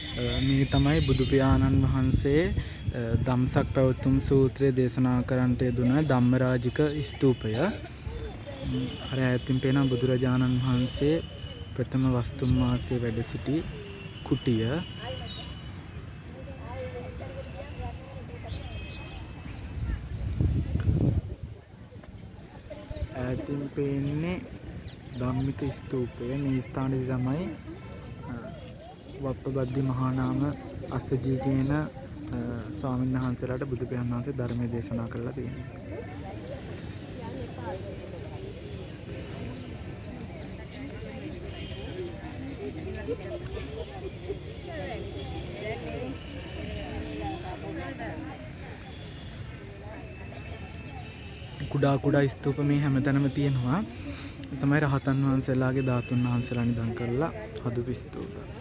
මේ තමයි බුදු පියාණන් වහන්සේ ධම්සක් පැවතුම් සූත්‍රය දේශනා කරන්නට යෙදුන ධම්මරාජික ස්තූපය. අර ඈතින් පේන බුදුරජාණන් වහන්සේ ප්‍රථම වස්තුම් වාසයේ වැඩ සිටි කුටිය. ඈතින් පේන්නේ ධම්මික ස්තූපය. මේ ස්ථානයේ තමයි වප්පබද්දි මහානාම අස්සජී කියන ස්වාමීන් වහන්සේලාට බුදු පියාණන් වහන්සේ ධර්මයේ දේශනා කරලා තියෙනවා. කුඩා කුඩා ස්තූප මේ හැමතැනම තියෙනවා. තමයි රහතන් වහන්සේලාගේ ධාතුන් වහන්සේලා නිදන් කරලා හදපු ස්තූප.